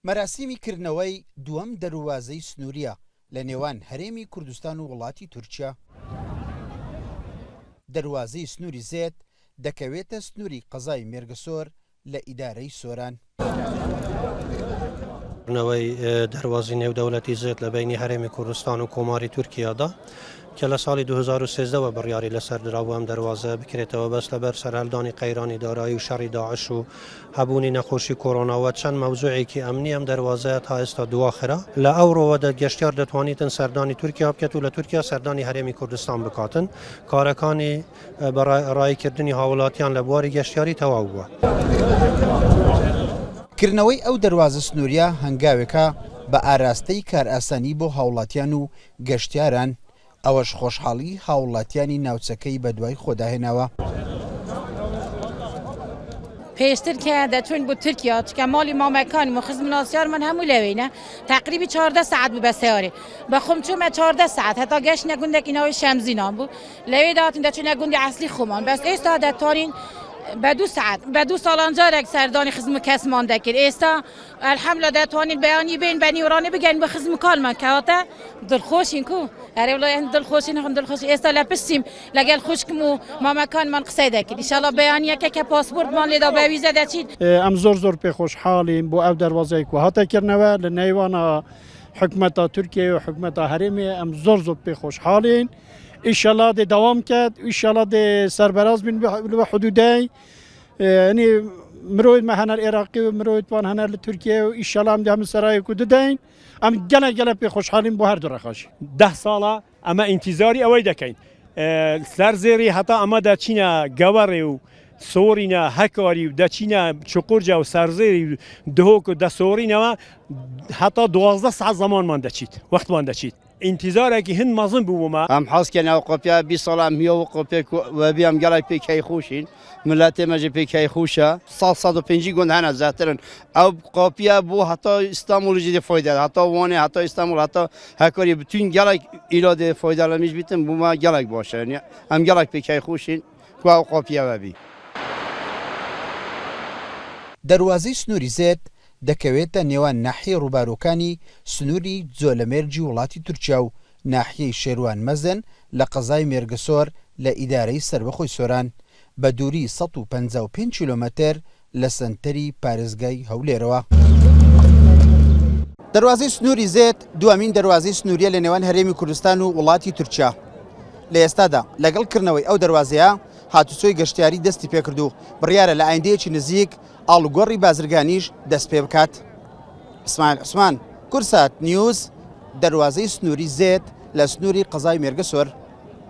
مەراسیمی کردنەوەی دووەم دەروازەی سنووریە لە نێوان هەرێمی کوردستان و وڵاتی تورکیا. دەروازەی سنووری زێت دەکەوێتە سنووری قەزای مێرگسۆر لە ئیدارەی سۆران. نەوەی دەروازی نێودەوڵەتی زێت لە بینی هەرێمی کوردستان و کۆماری تورکیادا کە لە ساڵی 2013 بڕیاری لەسەر دراوە ئەم دەروازە بکرێتەوە بەس لەبەر سەرهەڵدانی قەیرانی دارایی و شەڕی داعش و هەبوونی نەخۆشی کۆڕۆناوە چەند مەوزوعێکی ئەمنی ئەم دەروازەیە تا ئێستا دواخرا لە ئەوڕۆوەدا گەشتیار دەتوانیتن سەردانی تورکیا بکەت و لە تورکیا سەردانی هەرێمی کوردستان بکاتن. کارەکانی ڕایکردنی هاوڵاتیان لە بواری گەشتیاری تەواو بووە. کردنەوەی ئەو دەروازە سنووریە هەنگاوێکە بە ئاراستەی کار ئاسانی بۆ هاوڵاتیان و گەشتیاران، ئەوەش خۆشحاڵی هاوڵاتیانی ناوچەکەی بە دوای خۆداهێناوە. پێشتر کە دەچوین بۆ تورکیا چکە ماڵی مامەکانی و خزمناسیارمان هەموو لەوێنە تقریبی 14 ساعت بوو بە سیارێ بەخۆم چوومە 14 ساعت هەتا گەشتنە گوندێکی ناوی شەمزینان بوو لەوێ داتین دەچوونە گوندی ئەسلی خۆمان بەس ئێستا دەتوانین بە 2 ساعت بە 2 ساڵانجارێک سەردانی خزم کەسمان دەکرد. ئێستا ئەلحەمدولیلا دەتوانین بەیانی بین بە نیورانی بگەین بە خزم کارمان کەواتە دڵخۆشین کو ئەرێ وڵای دڵخۆشین هەم دڵخۆشی ئێستا لە پشتیم لەگەڵ خوشکم و مامەکانمان قسەی دەکرد. ئینشاڵڵا بەیانیەکە کە پاسپۆرتمان لێدا بە ویزە دەچین. ئەم زۆر پێ خۆشحاڵین بۆ ئەو دەروازەی کو هاتەکردنەوە لە نێوانە حکومەتە تورکیا و حکومەتە هەرێمی ئەم زۆر پێ خۆشحاڵین. ئینشاڵڵا دێ دەوام کات ئینشاڵڵا دێ سەربەراز بین بە حدودای يعني مروید ما هنر عراقی و مروید وان هنر لترکیه و ایشالا هم دهم سرای کو ددین ام گله پی خوشحالیم بو هر دو رخاش 10 ساله اما انتظاری اوی دکین سرزیری حتی اما دا چینا گواری و سورینا هکاری و دا چینا چقورجا و سرزیری دهوک و دا سورینا حتی 12 ساعت زمان من دچید وقت من دچید انتظاره که هند مازن بو ما هم حاس کنه قپیا 20 سال میو قپیا و بیام گله پی کی خوشین ملت مجه پی کی خوشه 150 گوند هن زاترن او قپیا بو حتی استانبول جدی فایده حتی وانه حتی استانبول حتی هکاری bütün گله ایراد فایده لمیش بیتن بو ما گله باشه یعنی هم گله پی کی خوشین کو او قپیا و بی دەروازەی سنووری زێت دەکەوێتە نێوان ناحیە ڕووبارۆکانی سنووری جۆلەمێرجی وڵاتی تورکیا و ناحیەی شێروان مەزن لە قەزای مێرگسۆر لە ئیدارەی سربەخۆی سۆران بە دووری 155 کیلۆمەتر لە سەنتەری پارێزگای هەولێرەوە. دەروازەی سنووری زێت دووەمین دەروازەی سنووریە لە نێوان هەرێمی کوردستان و وڵاتی تورکیا. لە ئێستادا لەگەڵکردنەوەی ئەو دەروازەیە هاتوچۆی گەشتیاری دەستی پێکرد و بڕیارە لە ئایندەیەکی نزیک ئاڵوگۆڕی بازرگانیش دەست پێ بکات. ئیسماعیل عوسمان، کورسات نیوز، دەروازەی سنووری زێت لە سنووری قەزای مێرگسۆر.